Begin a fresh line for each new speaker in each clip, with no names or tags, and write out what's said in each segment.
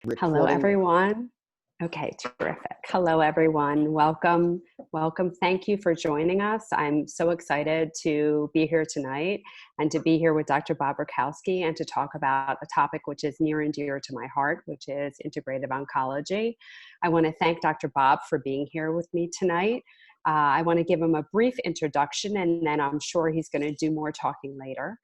Hello,
Recording.
everyone. Okay, terrific. Hello, everyone. Welcome. Welcome. Thank you for joining us. I'm so excited to be here tonight and to be here with Dr. Bob Rakowski and to talk about a topic which is near and dear to my heart, which is integrative oncology. I want to thank Dr. Bob for being here with me tonight. I want to give him a brief introduction, and then I'm sure he's going to do more talking later.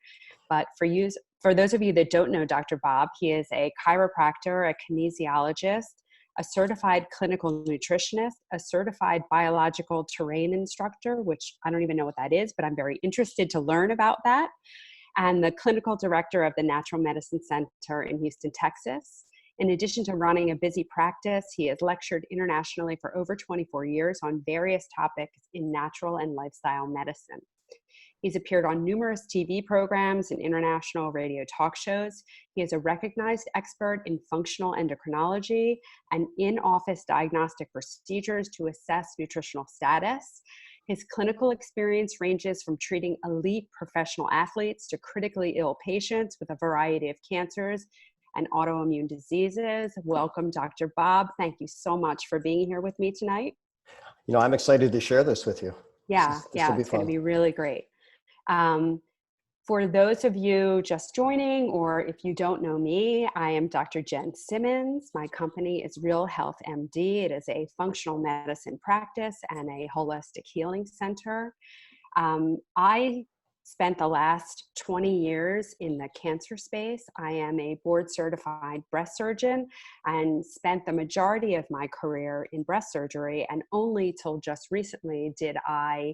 But for those of you that don't know Dr. Bob, he is a chiropractor, a kinesiologist, a certified clinical nutritionist, a certified biological terrain instructor, which I don't even know what that is, but I'm very interested to learn about that, and the clinical director of the Natural Medicine Center in Houston, Texas. In addition to running a busy practice, he has lectured internationally for over 24 years on various topics in natural and lifestyle medicine. He's appeared on numerous TV programs and international radio talk shows. He is a recognized expert in functional endocrinology and in-office diagnostic procedures to assess nutritional status. His clinical experience ranges from treating elite professional athletes to critically ill patients with a variety of cancers and autoimmune diseases. Welcome, Dr. Bob. Thank you so much for being here with me tonight.
I'm excited to share this with you.
Yeah,
This will be
it's going to
fun.
be really great. For those of you just joining, or if you don't know me, I am Dr. Jenn Simmons. My company is Real Health MD. It is a functional medicine practice and a holistic healing center. I spent the last 20 years in the cancer space. I am a board certified breast surgeon and spent the majority of my career in breast surgery, and only till just recently did I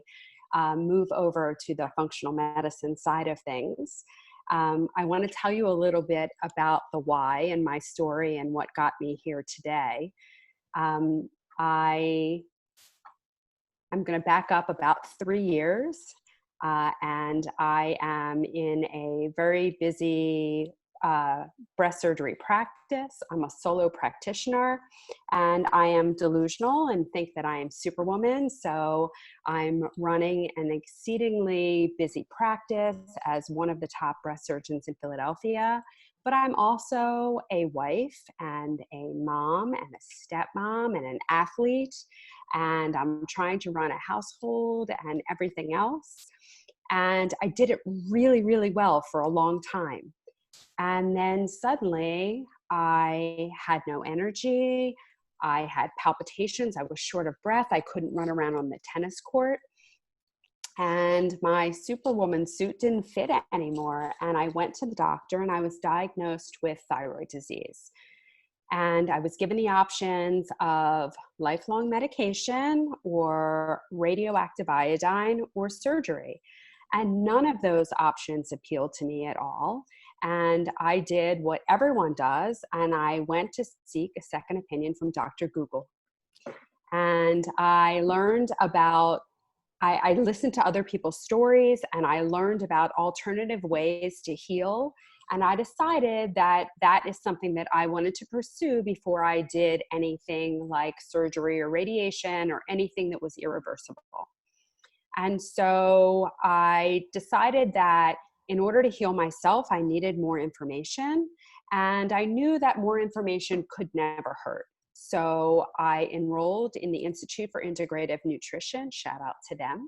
move over to the functional medicine side of things. I want to tell you a little bit about the why and my story and what got me here today. I'm going to back up about 3 years, and I am in a very busy breast surgery practice. I'm a solo practitioner, and I am delusional and think that I am Superwoman. So I'm running an exceedingly busy practice as one of the top breast surgeons in Philadelphia. But I'm also a wife and a mom and a stepmom and an athlete, and I'm trying to run a household and everything else. And I did it really, really well for a long time. And then suddenly I had no energy. I had palpitations. I was short of breath. I couldn't run around on the tennis court. And my Superwoman suit didn't fit anymore. And I went to the doctor and I was diagnosed with thyroid disease. And I was given the options of lifelong medication or radioactive iodine or surgery. And none of those options appealed to me at all. And I did what everyone does, and I went to seek a second opinion from Dr. Google. And I learned about, I listened to other people's stories, and I learned about alternative ways to heal. And I decided that that is something that I wanted to pursue before I did anything like surgery or radiation or anything that was irreversible. And so I decided that in order to heal myself, I needed more information. And I knew that more information could never hurt. So I enrolled in the Institute for Integrative Nutrition, shout out to them.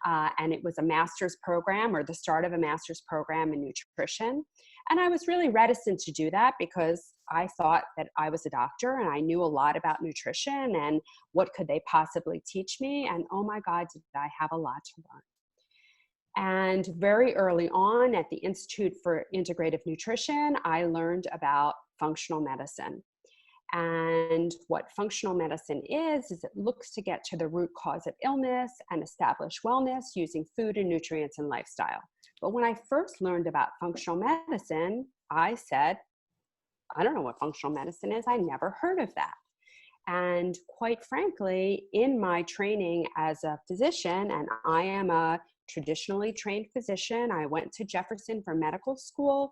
And it was a master's program, or the start of a master's program in nutrition. And I was really reticent to do that because I thought that I was a doctor and I knew a lot about nutrition and what could they possibly teach me. And oh my God, did I have a lot to learn. And very early on at the Institute for Integrative Nutrition, I learned about functional medicine. And what functional medicine is it looks to get to the root cause of illness and establish wellness using food and nutrients and lifestyle. But when I first learned about functional medicine, I said, I don't know what functional medicine is. I never heard of that. And quite frankly, in my training as a physician, and I am a traditionally trained physician, I went to Jefferson for medical school.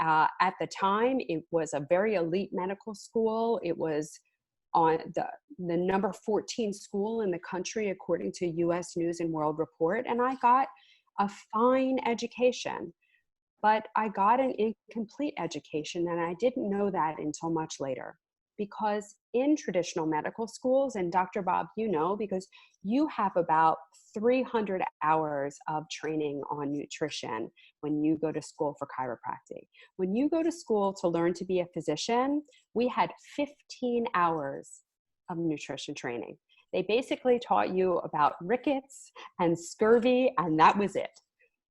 At the time, it was a very elite medical school. It was on the number 14 school in the country, according to US News and World Report. And I got a fine education, but I got an incomplete education, and I didn't know that until much later. because in traditional medical schools, and Dr. Bob, you know, because you have about 300 hours of training on nutrition when you go to school for chiropractic. When you go to school to learn to be a physician, we had 15 hours of nutrition training. They basically taught you about rickets and scurvy, and that was it.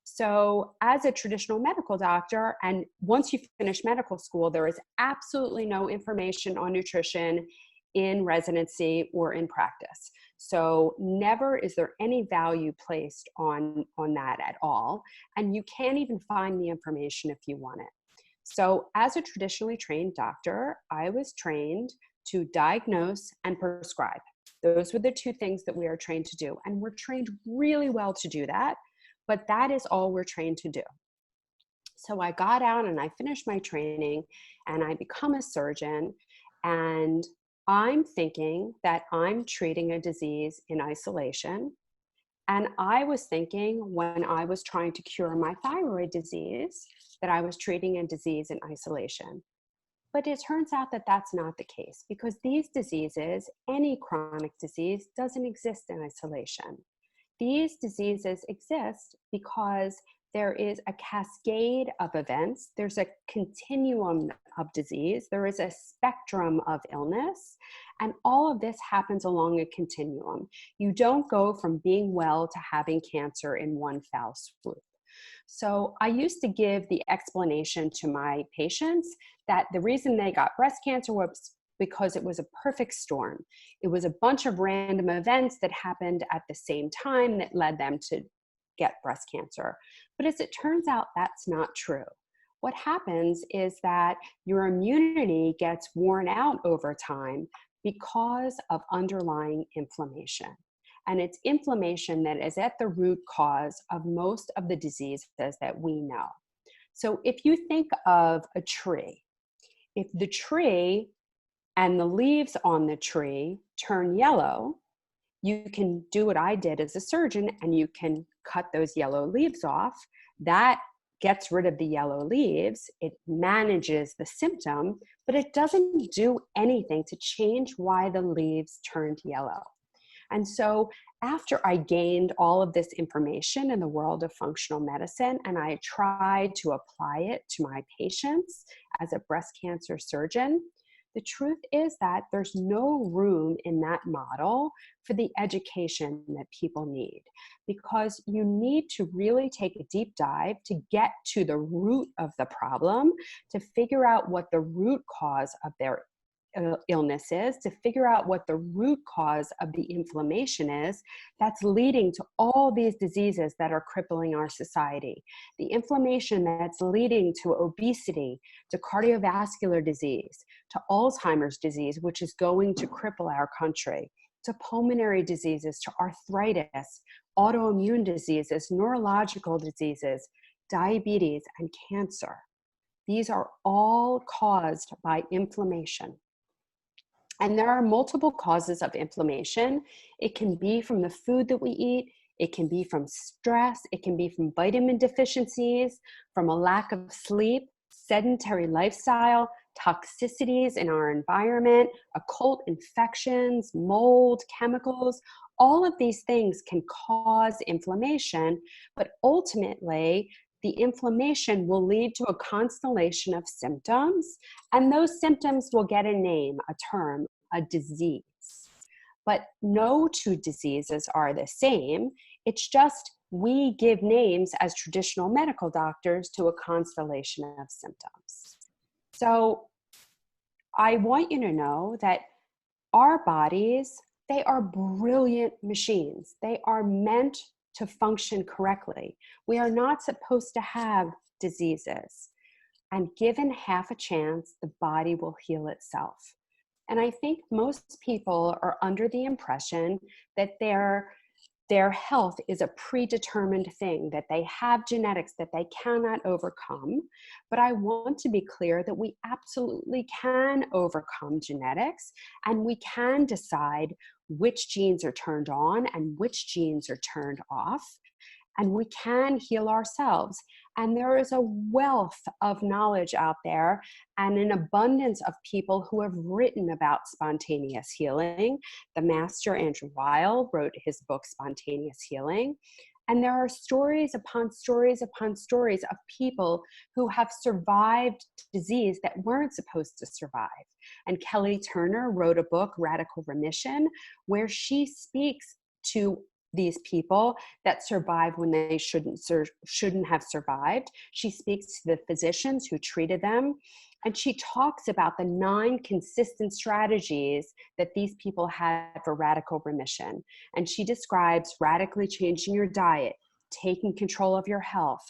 So as a traditional medical doctor, and once you finish medical school, there is absolutely no information on nutrition in residency or in practice. So never is there any value placed on that at all. And you can't even find the information if you want it. So as a traditionally trained doctor, I was trained to diagnose and prescribe. Those were the two things that we are trained to do. And we're trained really well to do that, but that is all we're trained to do. So I got out and I finished my training and I become a surgeon, and I'm thinking that I'm treating a disease in isolation. And I was thinking when I was trying to cure my thyroid disease that I was treating a disease in isolation. But it turns out that that's not the case, because these diseases, any chronic disease, doesn't exist in isolation. These diseases exist because there is a cascade of events. There's a continuum of disease. There is a spectrum of illness. And all of this happens along a continuum. You don't go from being well to having cancer in one foul swoop. So I used to give the explanation to my patients that the reason they got breast cancer was because it was a perfect storm. It was a bunch of random events that happened at the same time that led them to get breast cancer. But as it turns out, that's not true. What happens is that your immunity gets worn out over time because of underlying inflammation. And it's inflammation that is at the root cause of most of the diseases that we know. So if you think of a tree, if the tree and the leaves on the tree turn yellow, you can do what I did as a surgeon and you can cut those yellow leaves off. That gets rid of the yellow leaves. It manages the symptom, but it doesn't do anything to change why the leaves turned yellow. And so after I gained all of this information in the world of functional medicine and I tried to apply it to my patients as a breast cancer surgeon, the truth is that there's no room in that model for the education that people need, because you need to really take a deep dive to get to the root of the problem, to figure out what the root cause of their illness is, to figure out what the root cause of the inflammation is that's leading to all these diseases that are crippling our society. The inflammation that's leading to obesity, to cardiovascular disease, to Alzheimer's disease, which is going to cripple our country, to pulmonary diseases, to arthritis, autoimmune diseases, neurological diseases, diabetes, and cancer. These are all caused by inflammation. And there are multiple causes of inflammation. It can be from the food that we eat. It can be from stress. It can be from vitamin deficiencies, from a lack of sleep, sedentary lifestyle, toxicities in our environment, occult infections, mold, chemicals. All of these things can cause inflammation, but ultimately, the inflammation will lead to a constellation of symptoms, and those symptoms will get a name, a term, a disease. But no two diseases are the same. It's just we give names as traditional medical doctors to a constellation of symptoms. So I want you to know that our bodies, they are brilliant machines. They are meant to function correctly. We are not supposed to have diseases. And given half a chance, the body will heal itself. And I think most people are under the impression that their health is a predetermined thing, that they have genetics that they cannot overcome. But I want to be clear that we absolutely can overcome genetics, and we can decide which genes are turned on and which genes are turned off. and we can heal ourselves. And there is a wealth of knowledge out there and an abundance of people who have written about spontaneous healing. The master Andrew Weil wrote his book, Spontaneous Healing. And there are stories upon stories upon stories of people who have survived disease that weren't supposed to survive. And Kelly Turner wrote a book, Radical Remission, where she speaks to these people that survived when they shouldn't have survived. She speaks to the physicians who treated them. And she talks about the 9 consistent strategies that these people had for radical remission. And she describes radically changing your diet, taking control of your health,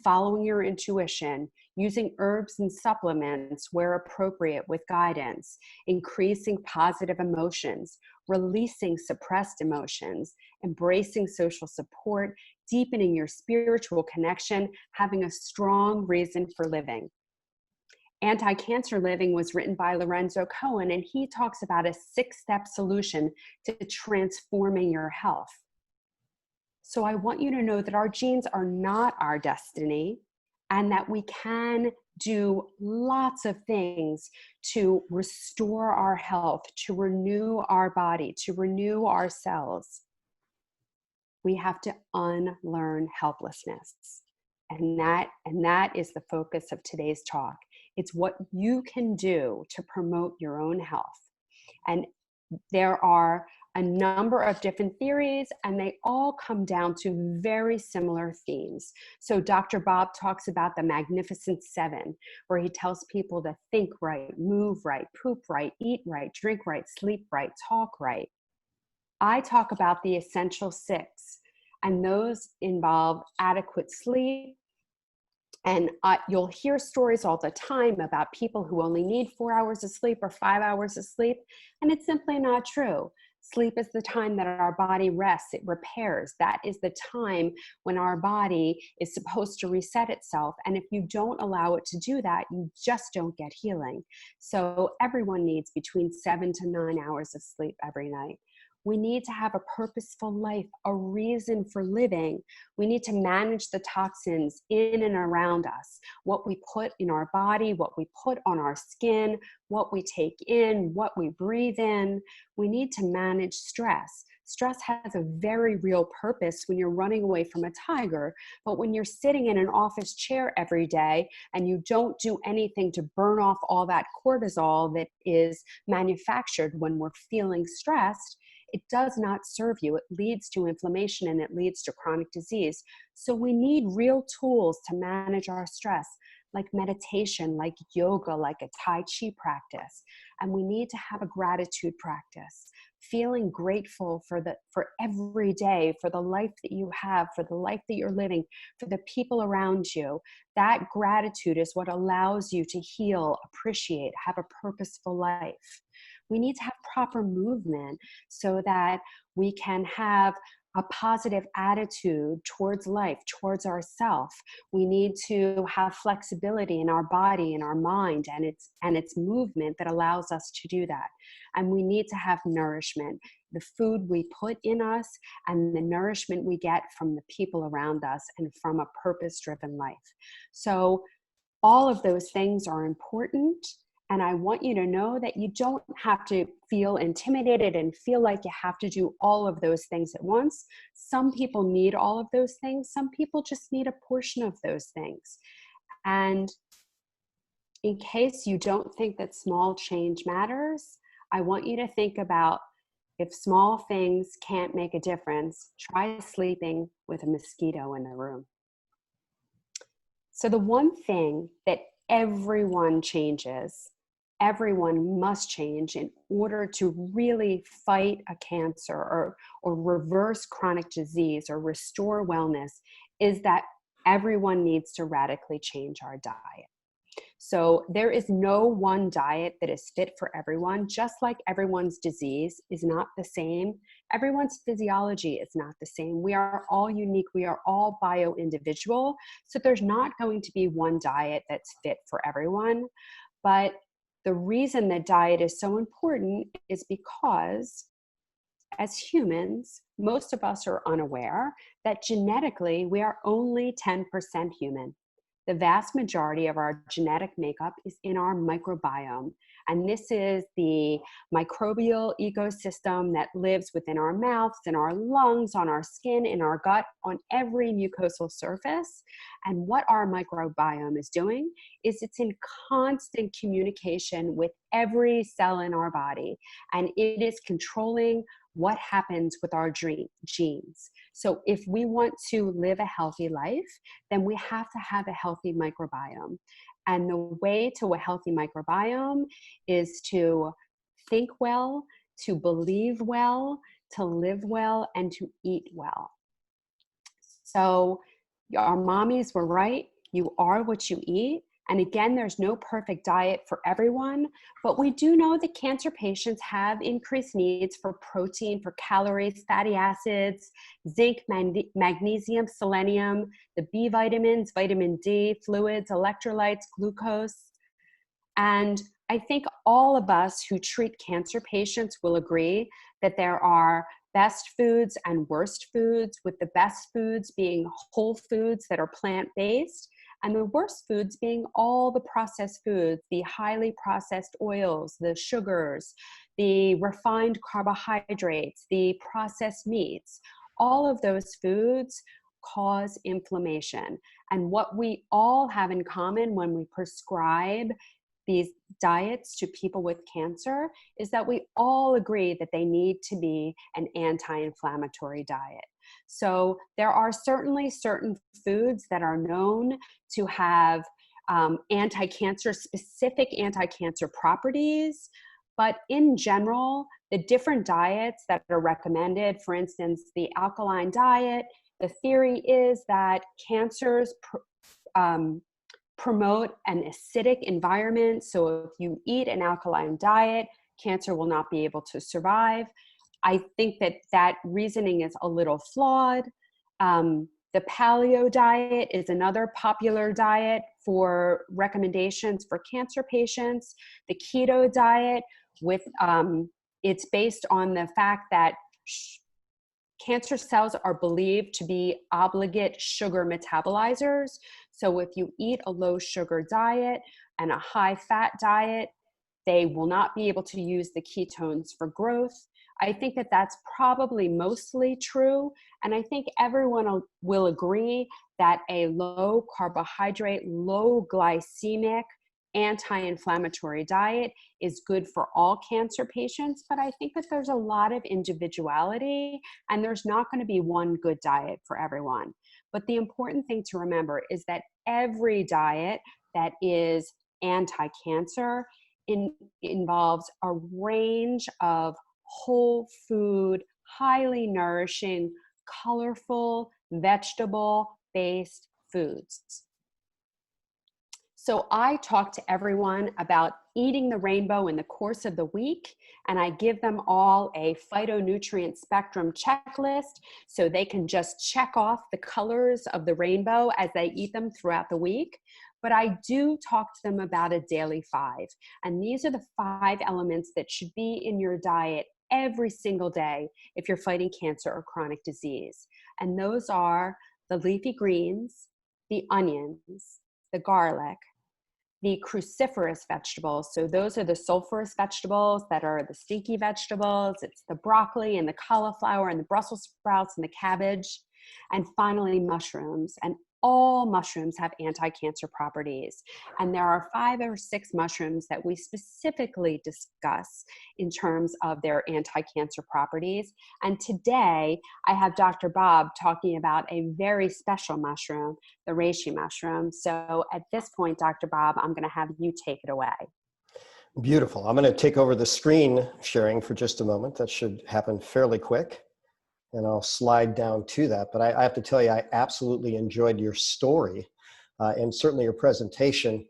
following your intuition, using herbs and supplements where appropriate with guidance, increasing positive emotions, releasing suppressed emotions, embracing social support, deepening your spiritual connection, having a strong reason for living. Anti-Cancer Living was written by Lorenzo Cohen, and he talks about a 6-step solution to transforming your health. So I want you to know that our genes are not our destiny, and that we can do lots of things to restore our health, to renew our body, to renew our cells. We have to unlearn helplessness. And that is the focus of today's talk. It's what you can do to promote your own health. And there are a number of different theories, and they all come down to very similar themes. So Dr. Bob talks about the Magnificent 7, where he tells people to think right, move right, poop right, eat right, drink right, sleep right, talk right. I talk about the Essential 6, and those involve adequate sleep. And you'll hear stories all the time about people who only need 4 hours of sleep or 5 hours of sleep, and it's simply not true. Sleep is the time that our body rests, it repairs. That is the time when our body is supposed to reset itself. And if you don't allow it to do that, you just don't get healing. So everyone needs between 7 to 9 hours of sleep every night. We need to have a purposeful life, a reason for living. We need to manage the toxins in and around us, what we put in our body, what we put on our skin, what we take in, what we breathe in. We need to manage stress. Stress has a very real purpose when you're running away from a tiger, but when you're sitting in an office chair every day and you don't do anything to burn off all that cortisol that is manufactured when we're feeling stressed, it does not serve you. It leads to inflammation and it leads to chronic disease. So we need real tools to manage our stress, like meditation, like yoga, like a Tai Chi practice. And we need to have a gratitude practice, feeling grateful for every day, for the life that you have, for the life that you're living, for the people around you. That gratitude is what allows you to heal, appreciate, have a purposeful life. We need to have proper movement so that we can have a positive attitude towards life, towards ourself. We need to have flexibility in our body and our mind and its movement that allows us to do that. And we need to have nourishment, the food we put in us and the nourishment we get from the people around us and from a purpose-driven life. So all of those things are important. And I want you to know that you don't have to feel intimidated and feel like you have to do all of those things at once. Some people need all of those things. Some people just need a portion of those things. And in case you don't think that small change matters, I want you to think about, if small things can't make a difference, try sleeping with a mosquito in the room. So the one thing that everyone must change in order to really fight a cancer or reverse chronic disease or restore wellness is that everyone needs to radically change our diet. So there is no one diet that is fit for everyone, just like everyone's disease is not the same. Everyone's physiology is not the same. We are all unique. We are all bio-individual. So there's not going to be one diet that's fit for everyone. But the reason that diet is so important is because as humans, most of us are unaware that genetically we are only 10% human. The vast majority of our genetic makeup is in our microbiome. And this is the microbial ecosystem that lives within our mouths, in our lungs, on our skin, in our gut, on every mucosal surface. And what our microbiome is doing is it's in constant communication with every cell in our body. And it is controlling what happens with our genes. So if we want to live a healthy life, then we have to have a healthy microbiome. And the way to a healthy microbiome is to think well, to believe well, to live well, and to eat well. So our mommies were right. You are what you eat. And again, there's no perfect diet for everyone, but we do know that cancer patients have increased needs for protein, for calories, fatty acids, zinc, magnesium, selenium, the B vitamins, vitamin D, fluids, electrolytes, glucose. And I think all of us who treat cancer patients will agree that there are best foods and worst foods, with the best foods being whole foods that are plant-based, and the worst foods being all the processed foods, the highly processed oils, the sugars, the refined carbohydrates, the processed meats. All of those foods cause inflammation. And what we all have in common when we prescribe these diets to people with cancer is that we all agree that they need to be an anti-inflammatory diet. So there are certainly certain foods that are known to have specific anti-cancer properties. But in general, the different diets that are recommended, for instance, the alkaline diet, the theory is that cancers promote an acidic environment. So if you eat an alkaline diet, cancer will not be able to survive. I think that reasoning is a little flawed. The paleo diet is another popular diet for recommendations for cancer patients. The keto diet, it's based on the fact that cancer cells are believed to be obligate sugar metabolizers. So if you eat a low sugar diet and a high fat diet, they will not be able to use the ketones for growth. I think that that's probably mostly true. And I think everyone will agree that a low carbohydrate, low glycemic, anti-inflammatory diet is good for all cancer patients. But I think that there's a lot of individuality and there's not going to be one good diet for everyone. But the important thing to remember is that every diet that is anti-cancer involves a range of whole food, highly nourishing, colorful, vegetable-based foods. So I talk to everyone about eating the rainbow in the course of the week, and I give them all a phytonutrient spectrum checklist so they can just check off the colors of the rainbow as they eat them throughout the week. But I do talk to them about a daily 5. And these are the 5 elements that should be in your diet every single day if you're fighting cancer or chronic disease. And those are the leafy greens, the onions, the garlic, the cruciferous vegetables. So those are the sulfurous vegetables that are the stinky vegetables. It's the broccoli and the cauliflower and the Brussels sprouts and the cabbage. And finally, mushrooms. And all mushrooms have anti-cancer properties. And there are 5 or 6 mushrooms that we specifically discuss in terms of their anti-cancer properties. And today I have Dr. Bob talking about a very special mushroom, the reishi mushroom. So at this point, Dr. Bob, I'm going to have you take it away.
Beautiful. I'm going to take over the screen sharing for just a moment. That should happen fairly quick. And I'll slide down to that. But I have to tell you, I absolutely enjoyed your story and certainly your presentation.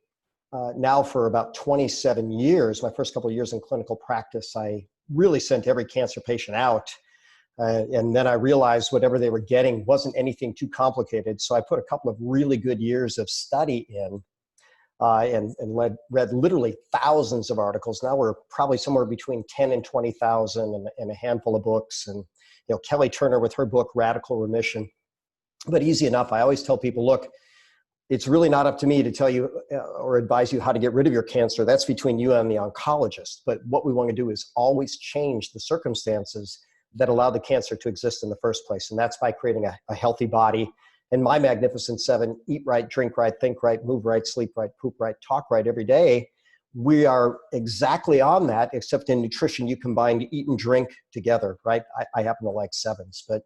Now for about 27 years, my first couple of years in clinical practice, I really sent every cancer patient out. And then I realized whatever they were getting wasn't anything too complicated. So I put a couple of really good years of study in. read literally thousands of articles. Now we're probably somewhere between 10 and 20,000 and a handful of books. And, Kelly Turner with her book, Radical Remission. But easy enough. I always tell people, look, it's really not up to me to tell you or advise you how to get rid of your cancer. That's between you and the oncologist. But what we want to do is always change the circumstances that allow the cancer to exist in the first place. And that's by creating a healthy body. And my Magnificent Seven: eat right, drink right, think right, move right, sleep right, poop right, talk right every day. We are exactly on that, except in nutrition, you combine eat and drink together, right? I happen to like sevens. But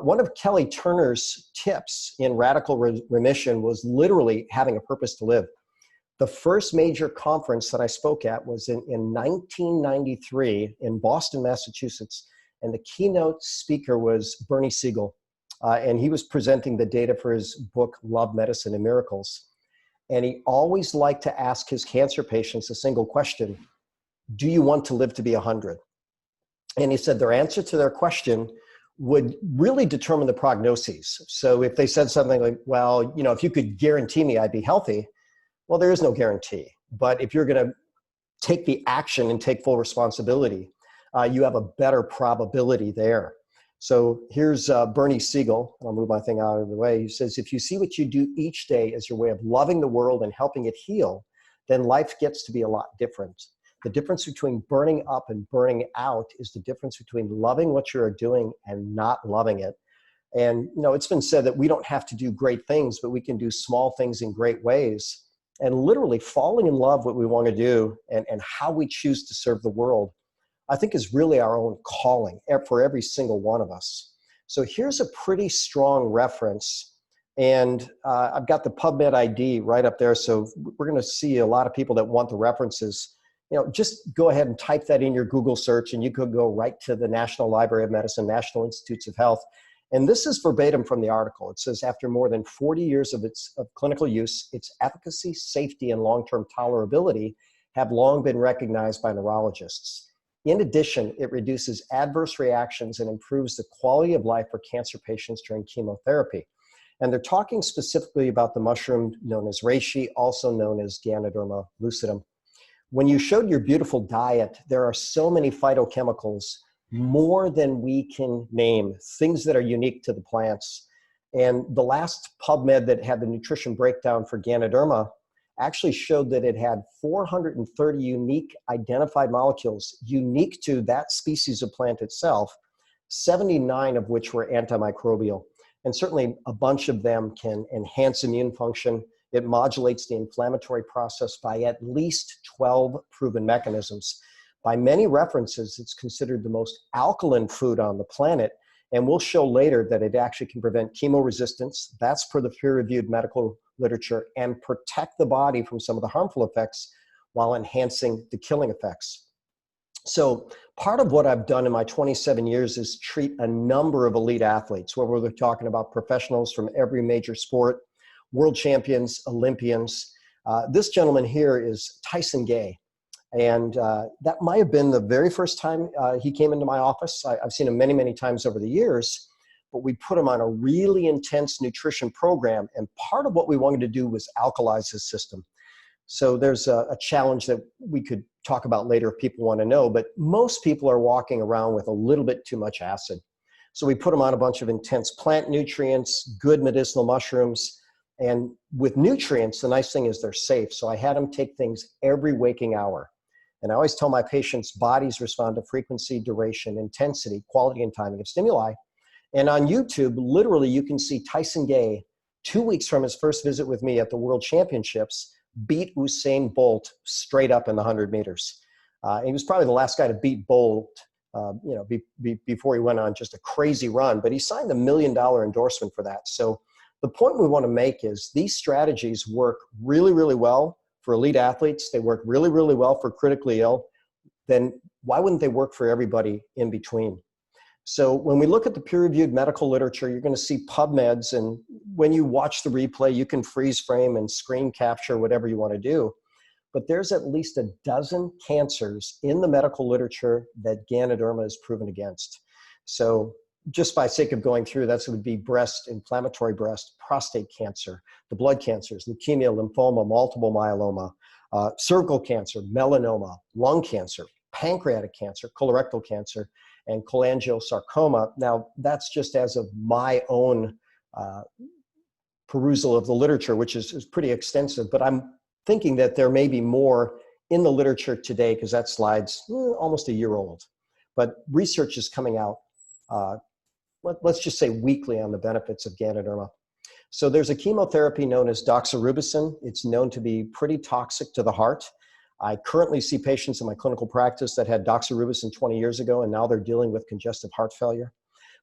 one of Kelly Turner's tips in Radical Remission was literally having a purpose to live. The first major conference that I spoke at was in 1993 in Boston, Massachusetts. And the keynote speaker was Bernie Siegel. And he was presenting the data for his book, Love, Medicine, and Miracles. And he always liked to ask his cancer patients a single question: do you want to live to be 100? And he said their answer to their question would really determine the prognoses. So if they said something like, well, if you could guarantee me I'd be healthy, well, there is no guarantee. But if you're going to take the action and take full responsibility, you have a better probability there. So here's Bernie Siegel. I'll move my thing out of the way. He says, if you see what you do each day as your way of loving the world and helping it heal, then life gets to be a lot different. The difference between burning up and burning out is the difference between loving what you're doing and not loving it. And, it's been said that we don't have to do great things, but we can do small things in great ways. And literally falling in love with what we want to do and how we choose to serve the world, I think, is really our own calling for every single one of us. So here's a pretty strong reference. And I've got the PubMed ID right up there. So we're going to see a lot of people that want the references. Just go ahead and type that in your Google search, and you could go right to the National Library of Medicine, National Institutes of Health. And this is verbatim from the article. It says, after more than 40 years of clinical use, its efficacy, safety, and long-term tolerability have long been recognized by neurologists. In addition, it reduces adverse reactions and improves the quality of life for cancer patients during chemotherapy. And they're talking specifically about the mushroom known as reishi, also known as Ganoderma lucidum. When you showed your beautiful diet, there are so many phytochemicals, more than we can name, things that are unique to the plants. And the last PubMed that had the nutrition breakdown for Ganoderma actually showed that it had 430 unique identified molecules unique to that species of plant itself, 79 of which were antimicrobial. And certainly a bunch of them can enhance immune function. It modulates the inflammatory process by at least 12 proven mechanisms. By many references, it's considered the most alkaline food on the planet. And we'll show later that it actually can prevent chemoresistance. That's per the peer-reviewed medical literature, and protect the body from some of the harmful effects while enhancing the killing effects. So part of what I've done in my 27 years is treat a number of elite athletes, where we're talking about professionals from every major sport, world champions, Olympians. This gentleman here is Tyson Gay. And that might have been the very first time he came into my office. I've seen him many, many times over the years, but we put him on a really intense nutrition program. And part of what we wanted to do was alkalize his system. So there's a challenge that we could talk about later if people want to know, but most people are walking around with a little bit too much acid. So we put him on a bunch of intense plant nutrients, good medicinal mushrooms. And with nutrients, the nice thing is they're safe. So I had him take things every waking hour. And I always tell my patients, bodies respond to frequency, duration, intensity, quality, and timing of stimuli. And on YouTube, literally, you can see Tyson Gay, 2 weeks from his first visit with me at the World Championships, beat Usain Bolt straight up in the 100 meters. He was probably the last guy to beat Bolt, before he went on just a crazy run. But he signed a $1 million endorsement for that. So the point we want to make is these strategies work really, really well for elite athletes. They work really, really well for critically ill. Then why wouldn't they work for everybody in between? So when we look at the peer-reviewed medical literature, you're going to see PubMeds. And when you watch the replay, you can freeze frame and screen capture whatever you want to do. But there's at least a dozen cancers in the medical literature that Ganoderma is proven against. So just by sake of going through, that would be breast, inflammatory breast, prostate cancer, the blood cancers, leukemia, lymphoma, multiple myeloma, cervical cancer, melanoma, lung cancer, pancreatic cancer, colorectal cancer, and cholangiocarcinoma. Now, that's just as of my own perusal of the literature, which is pretty extensive, but I'm thinking that there may be more in the literature today, because that slide's almost a year old. But research is coming out, let's just say weekly, on the benefits of Ganoderma. So there's a chemotherapy known as doxorubicin. It's known to be pretty toxic to the heart. I currently see patients in my clinical practice that had doxorubicin 20 years ago, and now they're dealing with congestive heart failure.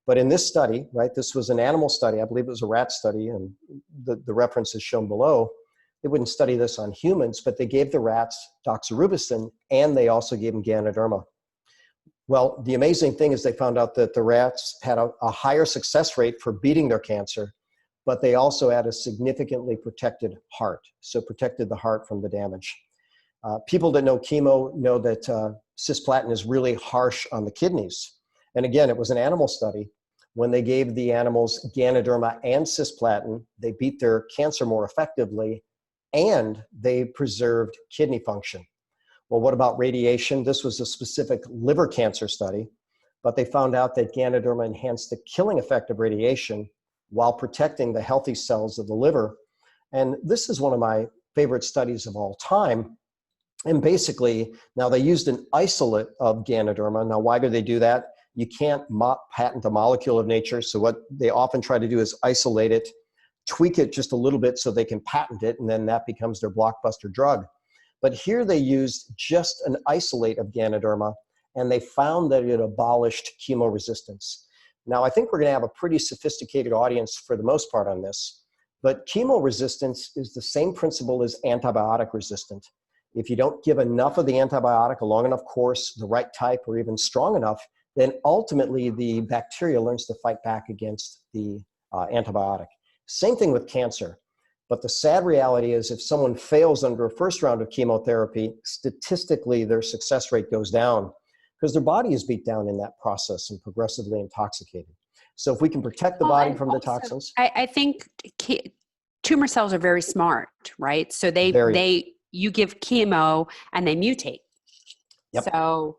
But in this study, right, this was an animal study. I believe it was a rat study, and the reference is shown below. They wouldn't study this on humans, but they gave the rats doxorubicin, and they also gave them Ganoderma. Well, the amazing thing is they found out that the rats had a higher success rate for beating their cancer, but they also had a significantly protected heart, so protected the heart from the damage. People that know chemo know that cisplatin is really harsh on the kidneys. And again, it was an animal study. When they gave the animals Ganoderma and cisplatin, they beat their cancer more effectively, and they preserved kidney function. Well, what about radiation? This was a specific liver cancer study, but they found out that Ganoderma enhanced the killing effect of radiation while protecting the healthy cells of the liver. And this is one of my favorite studies of all time. And basically, now they used an isolate of Ganoderma. Now, why do they do that? You can't patent a molecule of nature, so what they often try to do is isolate it, tweak it just a little bit so they can patent it, and then that becomes their blockbuster drug. But here they used just an isolate of Ganoderma, and they found that it abolished chemoresistance. Now, I think we're going to have a pretty sophisticated audience for the most part on this, but chemoresistance is the same principle as antibiotic resistant. If you don't give enough of the antibiotic, a long enough course, the right type, or even strong enough, then ultimately the bacteria learns to fight back against the antibiotic. Same thing with cancer. But the sad reality is if someone fails under a first round of chemotherapy, statistically their success rate goes down because their body is beat down in that process and progressively intoxicated. So if we can protect the body from the toxins.
I think tumor cells are very smart, right? So you give chemo and they mutate.
Yep.
So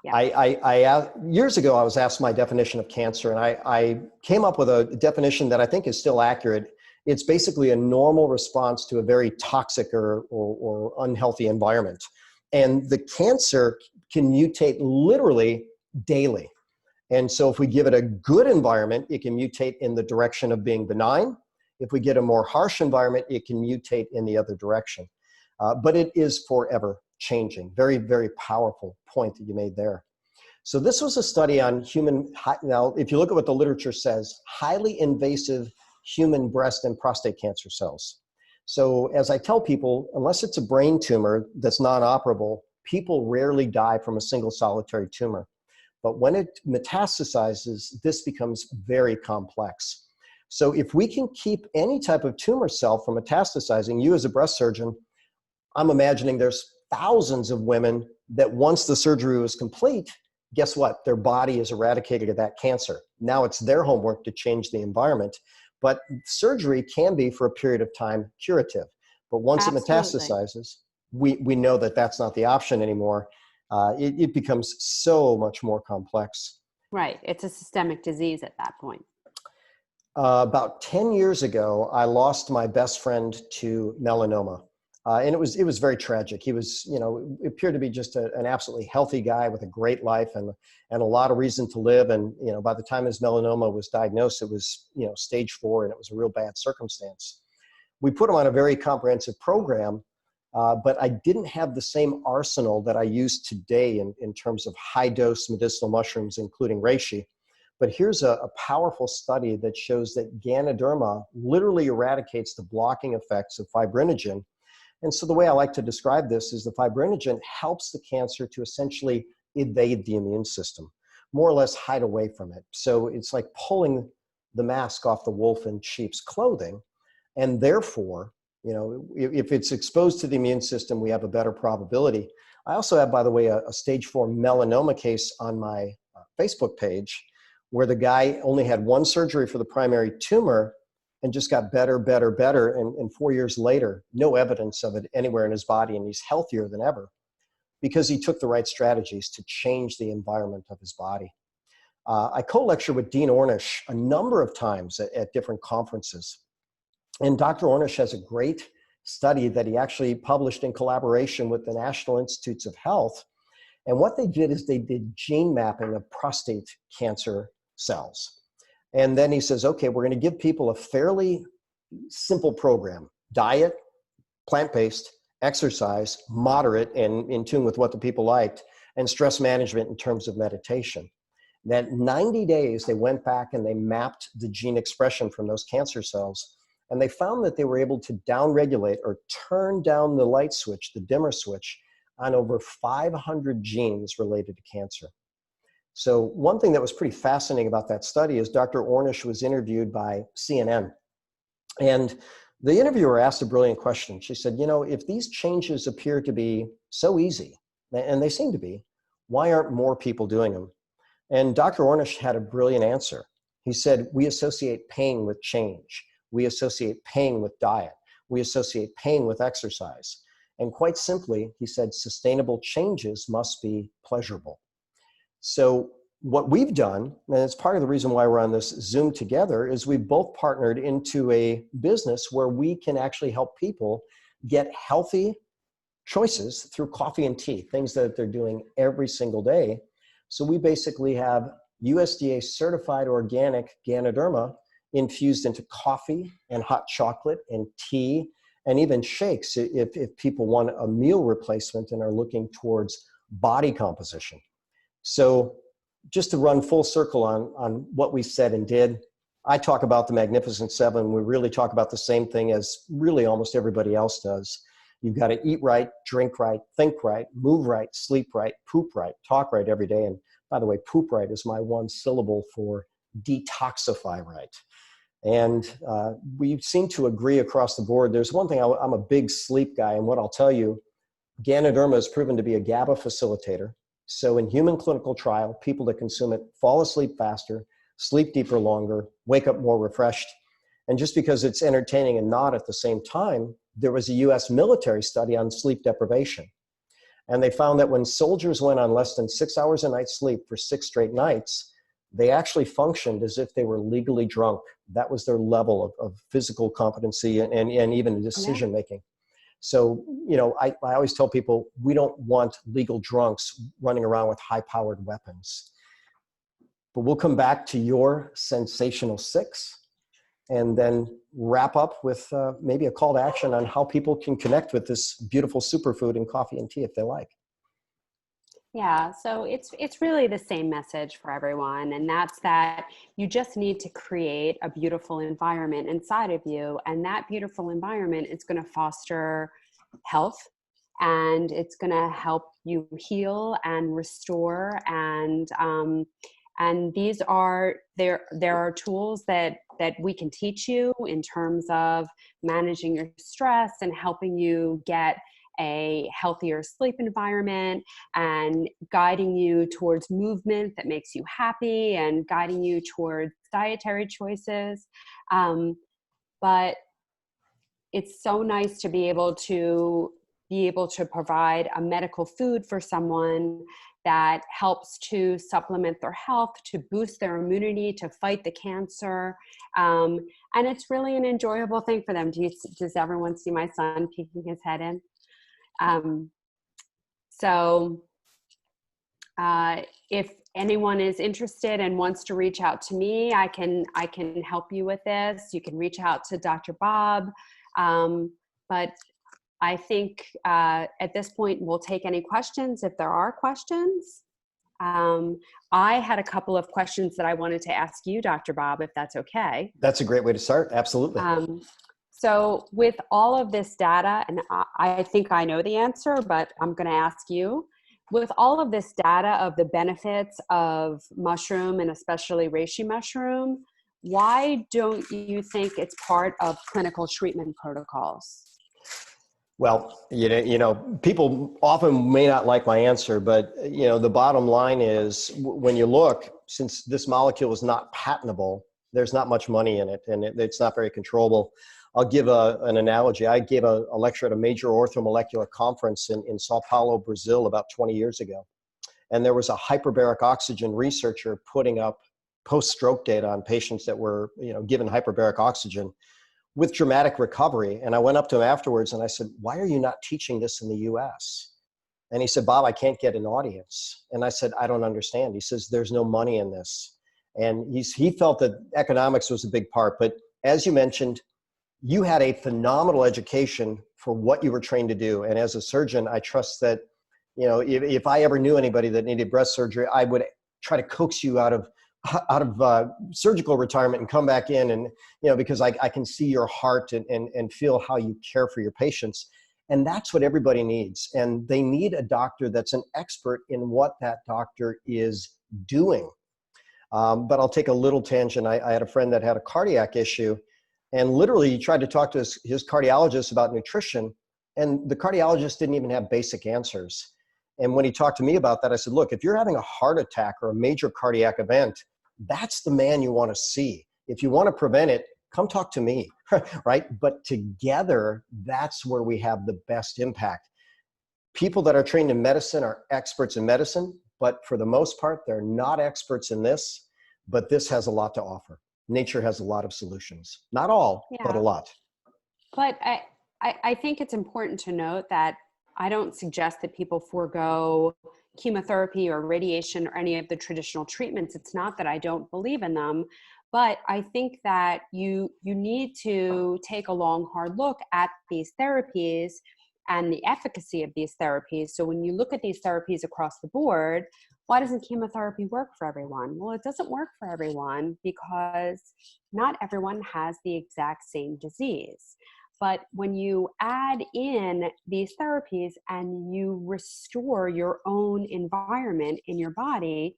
yeah.
Years ago, I was asked my definition of cancer, and I came up with a definition that I think is still accurate. It's basically a normal response to a very toxic or unhealthy environment. And the cancer can mutate literally daily. And so if we give it a good environment, it can mutate in the direction of being benign. If we get a more harsh environment, it can mutate in the other direction. But it is forever changing. Very, very powerful point that you made there. So this was a study on now if you look at what the literature says, highly invasive human breast and prostate cancer cells. So as I tell people, unless it's a brain tumor that's non-operable, people rarely die from a single solitary tumor. But when it metastasizes, this becomes very complex. So if we can keep any type of tumor cell from metastasizing, you as a breast surgeon, I'm imagining there's thousands of women that once the surgery was complete, guess what? Their body is eradicated of that cancer. Now it's their homework to change the environment. But surgery can be, for a period of time, curative. But once
Absolutely.
It metastasizes, we know that that's not the option anymore. It becomes so much more complex.
Right. It's a systemic disease at that point.
About 10 years ago, I lost my best friend to melanoma. And it was very tragic. He was, appeared to be just an absolutely healthy guy with a great life and a lot of reason to live. And, by the time his melanoma was diagnosed, it was, stage 4, and it was a real bad circumstance. We put him on a very comprehensive program, but I didn't have the same arsenal that I use today in terms of high dose medicinal mushrooms, including reishi. But here's a powerful study that shows that Ganoderma literally eradicates the blocking effects of fibrinogen. And so the way I like to describe this is the fibrinogen helps the cancer to essentially evade the immune system, more or less hide away from it. So it's like pulling the mask off the wolf in sheep's clothing. And therefore, if it's exposed to the immune system, we have a better probability. I also have, by the way, a stage 4 melanoma case on my Facebook page where the guy only had one surgery for the primary tumor and just got better, better, better. And 4 years later, no evidence of it anywhere in his body, and he's healthier than ever because he took the right strategies to change the environment of his body. I co-lecture with Dean Ornish a number of times at different conferences. And Dr. Ornish has a great study that he actually published in collaboration with the National Institutes of Health. And what they did is they did gene mapping of prostate cancer cells. And then he says, okay, we're going to give people a fairly simple program: diet, plant-based, exercise, moderate and in tune with what the people liked, and stress management in terms of meditation. That 90 days, they went back and they mapped the gene expression from those cancer cells. And they found that they were able to downregulate or turn down the light switch, the dimmer switch, on over 500 genes related to cancer. So one thing that was pretty fascinating about that study is Dr. Ornish was interviewed by CNN. And the interviewer asked a brilliant question. She said, you know, if these changes appear to be so easy, and they seem to be, why aren't more people doing them? And Dr. Ornish had a brilliant answer. He said, we associate pain with change. We associate pain with diet. We associate pain with exercise. And quite simply, he said, sustainable changes must be pleasurable. So what we've done, and it's part of the reason why we're on this Zoom together, is we've both partnered into a business where we can actually help people get healthy choices through coffee and tea, things that they're doing every single day. So we basically have USDA certified organic Ganoderma infused into coffee and hot chocolate and tea and even shakes if people want a meal replacement and are looking towards body composition. So just to run full circle on what we said and did, I talk about the Magnificent Seven. We really talk about the same thing as really almost everybody else does. You've got to eat right, drink right, think right, move right, sleep right, poop right, talk right every day. And by the way, poop right is my one syllable for detoxify right. And we seem to agree across the board. There's one thing, I'm a big sleep guy, and what I'll tell you, Ganoderma has proven to be a GABA facilitator. So in human clinical trial, people that consume it fall asleep faster, sleep deeper longer, wake up more refreshed. And just because it's entertaining and not at the same time, there was a US military study on sleep deprivation. And they found that when soldiers went on less than 6 hours a night sleep for 6 straight nights, they actually functioned as if they were legally drunk. That was their level of physical competency and even decision making. So, you know, I always tell people, we don't want legal drunks running around with high-powered weapons. But we'll come back to your sensational 6 and then wrap up with maybe a call to action on how people can connect with this beautiful superfood in coffee and tea if they like.
Yeah, so it's really the same message for everyone, and that's that you just need to create a beautiful environment inside of you, and that beautiful environment is going to foster health, and it's going to help you heal and restore, and these are there are tools that we can teach you in terms of managing your stress and helping you get a healthier sleep environment and guiding you towards movement that makes you happy and guiding you towards dietary choices. But it's so nice to be able to provide a medical food for someone that helps to supplement their health, to boost their immunity, to fight the cancer. And it's really an enjoyable thing for them. Does everyone see my son peeking his head in? If anyone is interested and wants to reach out to me, I can help you with this. You can reach out to Dr. Bob. But I think at this point, we'll take any questions if there are questions. I had a couple of questions that I wanted to ask you, Dr. Bob, if that's okay.
That's a great way to start. Absolutely.
So with all of this data, and I think I know the answer, but I'm going to ask you, with all of this data of the benefits of mushroom and especially reishi mushroom, why don't you think it's part of clinical treatment protocols?
Well, you know, people often may not like my answer, but, you know, the bottom line is when you look, since this molecule is not patentable, there's not much money in it, and it's not very controllable. I'll give an analogy. I gave a lecture at a major orthomolecular conference in Sao Paulo, Brazil, about 20 years ago. And there was a hyperbaric oxygen researcher putting up post-stroke data on patients that were, given hyperbaric oxygen with dramatic recovery. And I went up to him afterwards and I said, "Why are you not teaching this in the US?" And he said, "Bob, I can't get an audience." And I said, "I don't understand." He says, "There's no money in this." And he felt that economics was a big part. But as you mentioned, you had a phenomenal education for what you were trained to do. And as a surgeon, I trust that, if I ever knew anybody that needed breast surgery, I would try to coax you out of surgical retirement and come back in, and because I can see your heart and feel how you care for your patients. And that's what everybody needs. And they need a doctor that's an expert in what that doctor is doing. But I'll take a little tangent. I had a friend that had a cardiac issue, and literally he tried to talk to his cardiologist about nutrition, and the cardiologist didn't even have basic answers. And when he talked to me about that, I said, "Look, if you're having a heart attack or a major cardiac event, that's the man you want to see. If you want to prevent it, come talk to me," right? But together, that's where we have the best impact. People that are trained in medicine are experts in medicine, but for the most part, they're not experts in this, but this has a lot to offer. Nature has a lot of solutions. Not all, but a lot.
But I think it's important to note that I don't suggest that people forego chemotherapy or radiation or any of the traditional treatments. It's not that I don't believe in them, but I think that you need to take a long, hard look at these therapies and the efficacy of these therapies. So when you look at these therapies across the board, why doesn't chemotherapy work for everyone? Well, it doesn't work for everyone because not everyone has the exact same disease. But when you add in these therapies and you restore your own environment in your body,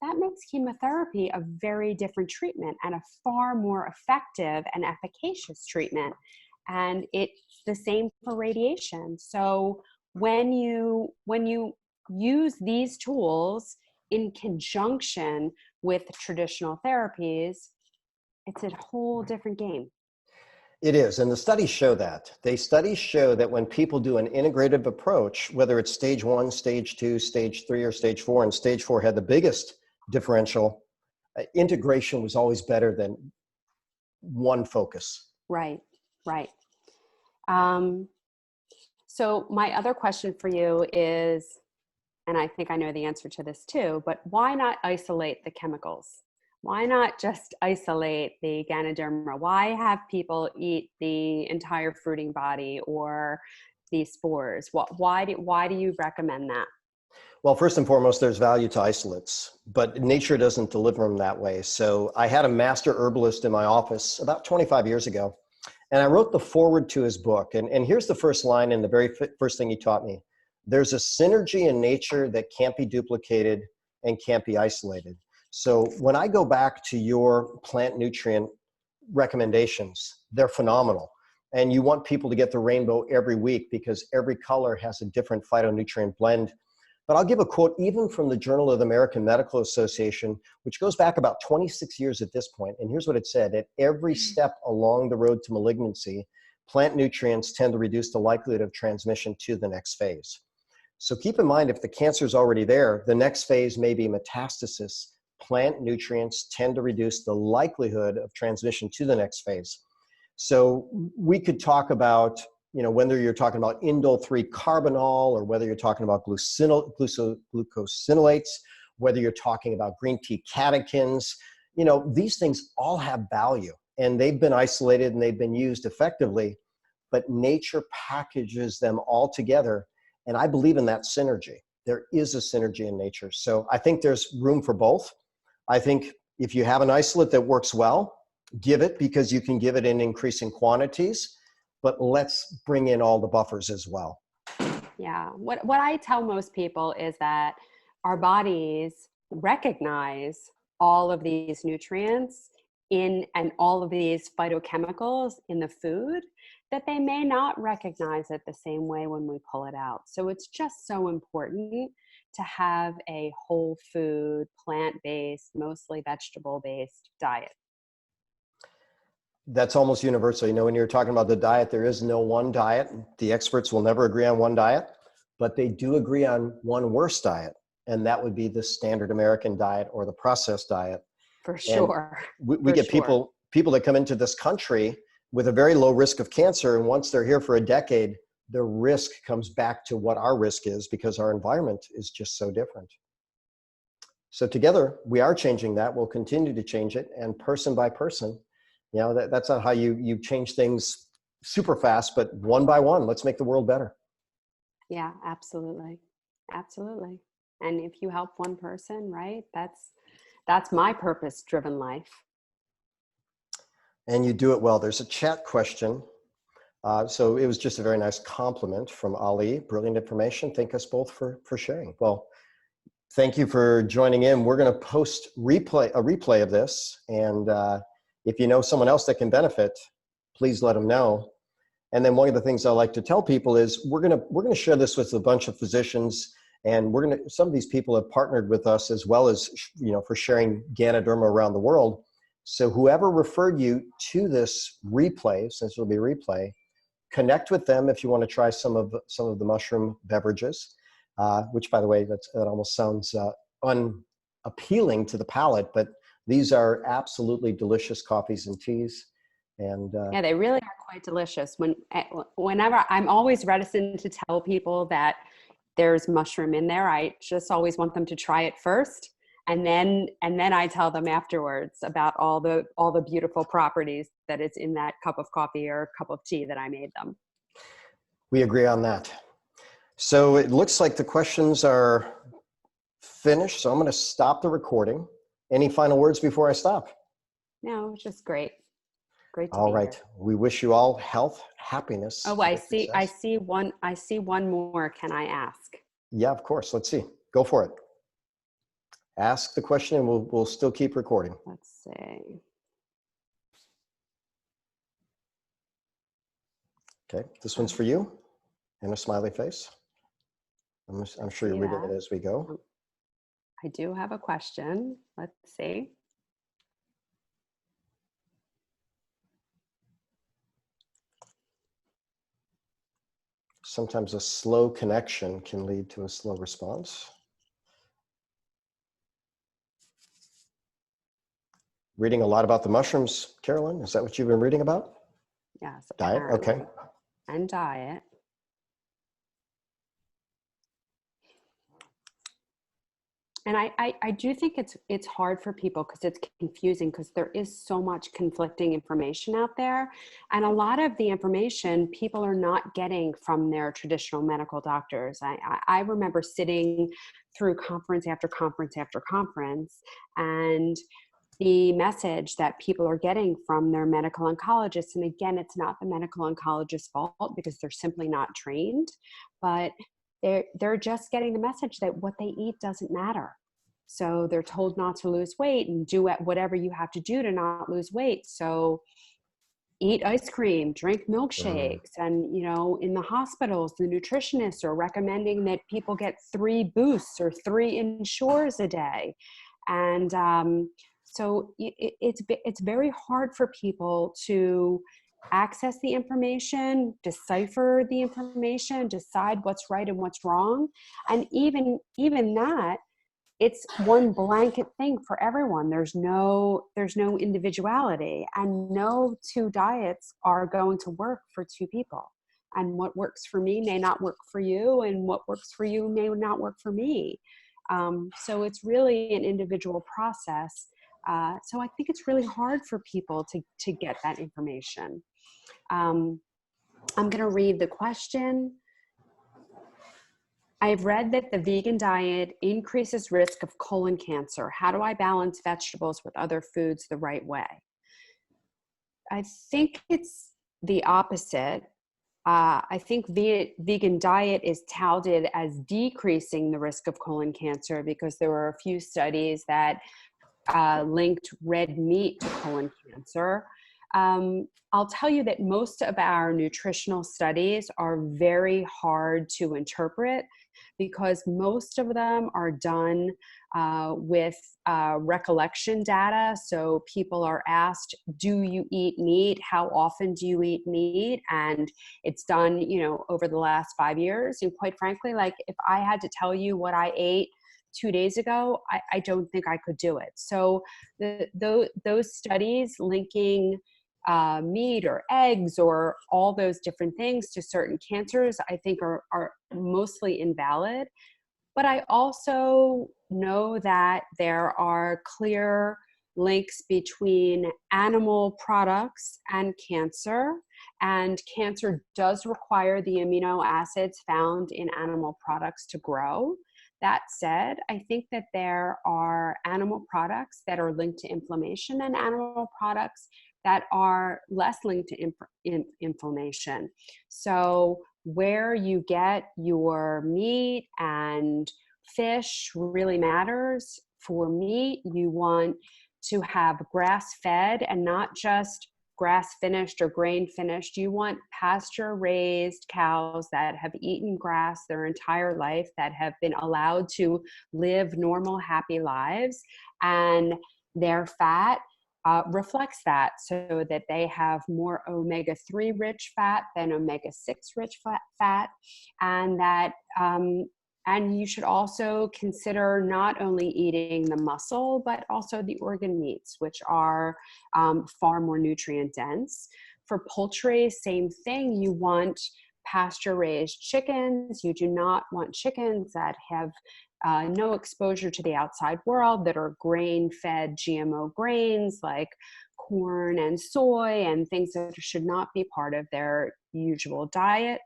that makes chemotherapy a very different treatment and a far more effective and efficacious treatment. And it's the same for radiation. So when you use these tools in conjunction with traditional therapies, it's a whole different game.
It is, and the studies show that. Studies show that when people do an integrative approach, whether it's stage 1, stage 2, stage 3, or stage 4, and stage 4 had the biggest differential, integration was always better than one focus.
Right. So my other question for you is, and I think I know the answer to this too, but why not isolate the chemicals? Why not just isolate the Ganoderma? Why have people eat the entire fruiting body or these spores? Why do you recommend that?
Well, first and foremost, there's value to isolates, but nature doesn't deliver them that way. So I had a master herbalist in my office about 25 years ago, and I wrote the foreword to his book. And here's the first line and the very first thing he taught me. There's a synergy in nature that can't be duplicated and can't be isolated. So when I go back to your plant nutrient recommendations, they're phenomenal. And you want people to get the rainbow every week because every color has a different phytonutrient blend. But I'll give a quote even from the Journal of the American Medical Association, which goes back about 26 years at this point. And here's what it said: at every step along the road to malignancy, plant nutrients tend to reduce the likelihood of transmission to the next phase. So keep in mind, if the cancer is already there, the next phase may be metastasis. Plant nutrients tend to reduce the likelihood of transmission to the next phase. So we could talk about, whether you're talking about indole-3 carbinol or whether you're talking about glucosinolates, whether you're talking about green tea catechins, these things all have value and they've been isolated and they've been used effectively, but nature packages them all together. And I believe in that synergy. There is a synergy in nature. So I think there's room for both. I think if you have an isolate that works well, give it because you can give it in increasing quantities, but let's bring in all the buffers as well.
Yeah. What I tell most people is that our bodies recognize all of these nutrients and all of these phytochemicals in the food, that they may not recognize it the same way when we pull it out. So it's just so important to have a whole food, plant-based, mostly vegetable-based diet?
That's almost universal. You know, when you're talking about the diet, there is no one diet. The experts will never agree on one diet, but they do agree on one worse diet. And that would be the standard American diet or the processed diet.
For
And
sure.
we
For
get
sure.
people that come into this country with a very low risk of cancer. And once they're here for a decade, the risk comes back to what our risk is because our environment is just so different. So together, we are changing that. We'll continue to change it. And person by person, you know, that's not how you change things super fast, but one by one, let's make the world better.
Yeah, absolutely. Absolutely. And if you help one person, right, that's my purpose-driven life.
And you do it well. There's a chat question. So it was just a very nice compliment from Ali. Brilliant information. Thank us both for sharing. Well, thank you for joining in. We're going to post a replay of this. And if you know someone else that can benefit, please let them know. And then one of the things I like to tell people is we're going to share this with a bunch of physicians, and some of these people have partnered with us as well as, you know, for sharing Ganoderma around the world. So whoever referred you to this replay, since it'll be a replay, connect with them if you want to try some of the mushroom beverages, which, by the way, that almost sounds unappealing to the palate, but these are absolutely delicious coffees and teas. And
yeah, they really are quite delicious. Whenever I'm always reticent to tell people that there's mushroom in there, I just always want them to try it first. And then I tell them afterwards about all the beautiful properties that is in that cup of coffee or cup of tea that I made them.
We agree on that. So it looks like the questions are finished. So I'm going to stop the recording. Any final words before I stop?
No, it's just great. Great to
all
be
right.
here.
We wish you all health, happiness.
Oh, I see one more. Can I ask?
Yeah, of course. Let's see. Go for it. Ask the question and we'll still keep recording.
Let's see.
Okay, this one's for you, and a smiley face. I'm sure you're reading it as we go.
I do have a question. Let's see.
Sometimes a slow connection can lead to a slow response. Reading a lot about the mushrooms, Carolyn? Is that what you've been reading about?
Yes.
Diet? Okay.
And diet. And I do think it's hard for people because it's confusing because there is so much conflicting information out there. And a lot of the information people are not getting from their traditional medical doctors. I remember sitting through conference after conference after conference, and the message that people are getting from their medical oncologists, and again, it's not the medical oncologist's fault because they're simply not trained, but they're just getting the message that what they eat doesn't matter. So they're told not to lose weight and do whatever you have to do to not lose weight. So eat ice cream, drink milkshakes. And, you know, in the hospitals, the nutritionists are recommending that people get 3 boosts or 3 Ensures a day. And so it's very hard for people to access the information, decipher the information, decide what's right and what's wrong. And even that, it's one blanket thing for everyone. There's no individuality, and no 2 diets are going to work for 2 people. And what works for me may not work for you, and what works for you may not work for me. So it's really an individual process. So I think it's really hard for people to get that information. I'm going to read the question. I've read that the vegan diet increases risk of colon cancer. How do I balance vegetables with other foods the right way? I think it's the opposite. I think vegan diet is touted as decreasing the risk of colon cancer because there were a few studies that linked red meat to colon cancer. I'll tell you that most of our nutritional studies are very hard to interpret because most of them are done with recollection data. So people are asked, do you eat meat? How often do you eat meat? And it's done, over the last 5 years. And quite frankly, like if I had to tell you what I ate 2 days ago, I don't think I could do it. So those studies linking meat or eggs or all those different things to certain cancers, I think are mostly invalid. But I also know that there are clear links between animal products and cancer does require the amino acids found in animal products to grow. That said, I think that there are animal products that are linked to inflammation and animal products that are less linked to inflammation. So where you get your meat and fish really matters. For meat, you want to have grass-fed and not just grass-finished or grain-finished. You want pasture-raised cows that have eaten grass their entire life, that have been allowed to live normal, happy lives, and their fat reflects that, so that they have more omega-3 rich fat than omega-6 rich fat, and that and you should also consider not only eating the muscle, but also the organ meats, which are far more nutrient dense. For poultry, same thing. You want pasture-raised chickens. You do not want chickens that have no exposure to the outside world, that are grain-fed GMO grains like corn and soy and things that should not be part of their usual diet.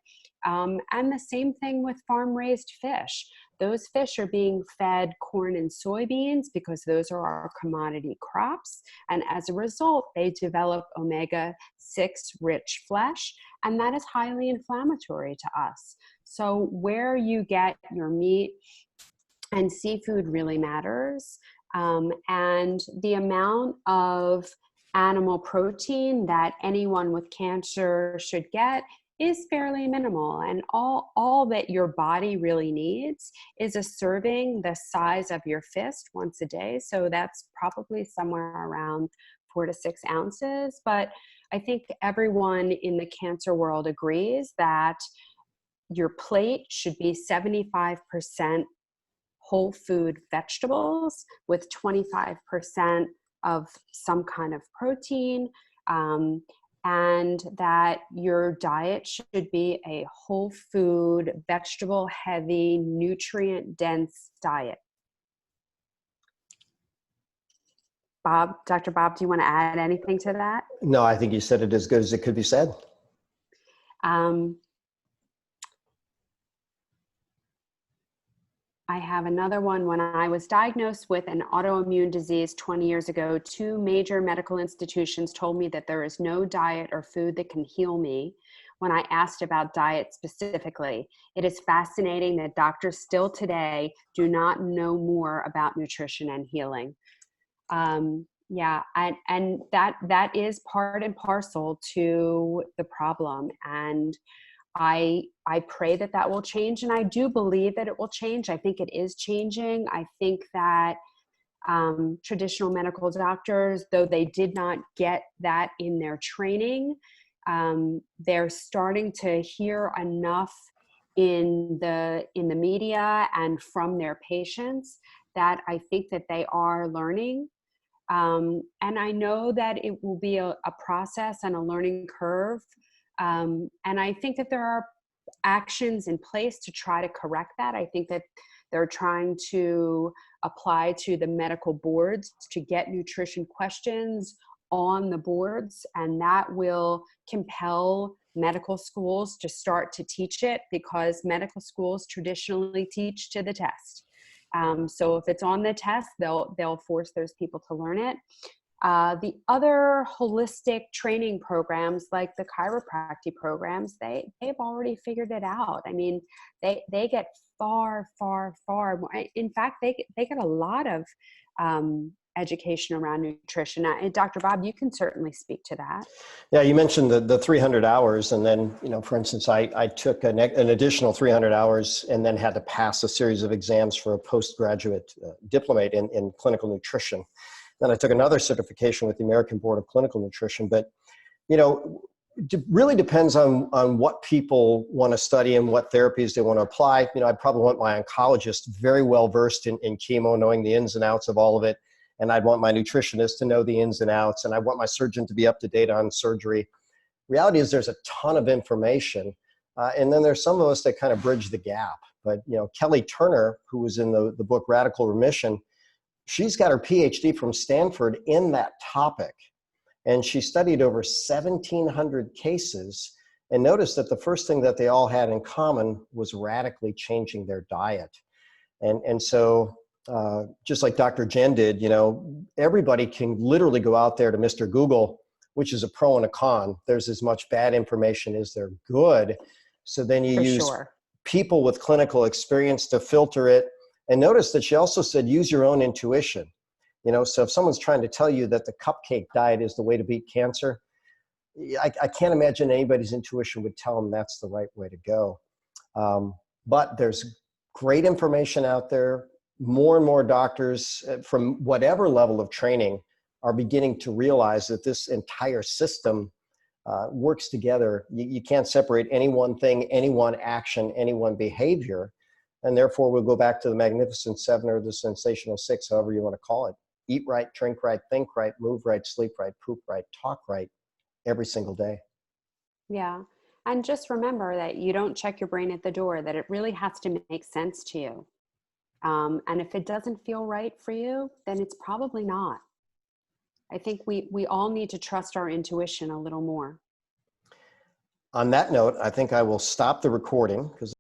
And the same thing with farm-raised fish. Those fish are being fed corn and soybeans because those are our commodity crops. And as a result, they develop omega-6 rich flesh, and that is highly inflammatory to us. So where you get your meat and seafood really matters. And the amount of animal protein that anyone with cancer should get is fairly minimal. And all that your body really needs is a serving the size of your fist once a day. So that's probably somewhere around 4 to 6 ounces. But I think everyone in the cancer world agrees that your plate should be 75% whole food vegetables with 25% of some kind of protein, and that your diet should be a whole food, vegetable heavy, nutrient dense diet. Bob, Dr. Bob, do you want to add anything to that?
No, I think you said it as good as it could be said.
I have another one. When I was diagnosed with an autoimmune disease 20 years ago, 2 major medical institutions told me that there is no diet or food that can heal me. When I asked about diet specifically, it is fascinating that doctors still today do not know more about nutrition and healing. Yeah, and that is part and parcel to the problem. And I pray that that will change, and I do believe that it will change. I think it is changing. I think that traditional medical doctors, though they did not get that in their training, they're starting to hear enough in the media and from their patients that I think that they are learning. And I know that it will be a process and a learning curve. And I think that there are actions in place to try to correct that. I think that they're trying to apply to the medical boards to get nutrition questions on the boards, and that will compel medical schools to start to teach it, because medical schools traditionally teach to the test. So if it's on the test, they'll force those people to learn it. The other holistic training programs, like the chiropractic programs, they've already figured it out. I mean, they get far more. In fact, they get a lot of education around nutrition. And Dr. Bob, you can certainly speak to that.
Yeah, you mentioned the 300 hours, and then, for instance, I took an additional 300 hours and then had to pass a series of exams for a postgraduate diplomate in clinical nutrition. Then I took another certification with the American Board of Clinical Nutrition. But, it really depends on what people want to study and what therapies they want to apply. I probably want my oncologist very well versed in chemo, knowing the ins and outs of all of it. And I'd want my nutritionist to know the ins and outs. And I want my surgeon to be up to date on surgery. Reality is there's a ton of information. And then there's some of us that kind of bridge the gap. But, Kelly Turner, who was in the book Radical Remission, she's got her PhD from Stanford in that topic. And she studied over 1,700 cases and noticed that the first thing that they all had in common was radically changing their diet. And so just like Dr. Jenn did, everybody can literally go out there to Mr. Google, which is a pro and a con. There's as much bad information as there good. So then you use people with clinical experience to filter it. And notice that she also said, use your own intuition. So if someone's trying to tell you that the cupcake diet is the way to beat cancer, I can't imagine anybody's intuition would tell them that's the right way to go. But there's great information out there. More and more doctors from whatever level of training are beginning to realize that this entire system works together. You can't separate any one thing, any one action, any one behavior. And therefore, we'll go back to the Magnificent Seven or the Sensational Six, however you want to call it. Eat right, drink right, think right, move right, sleep right, poop right, talk right, every single day.
Yeah. And just remember that you don't check your brain at the door, that it really has to make sense to you. And if it doesn't feel right for you, then it's probably not. I think we all need to trust our intuition a little more.
On that note, I think I will stop the recording because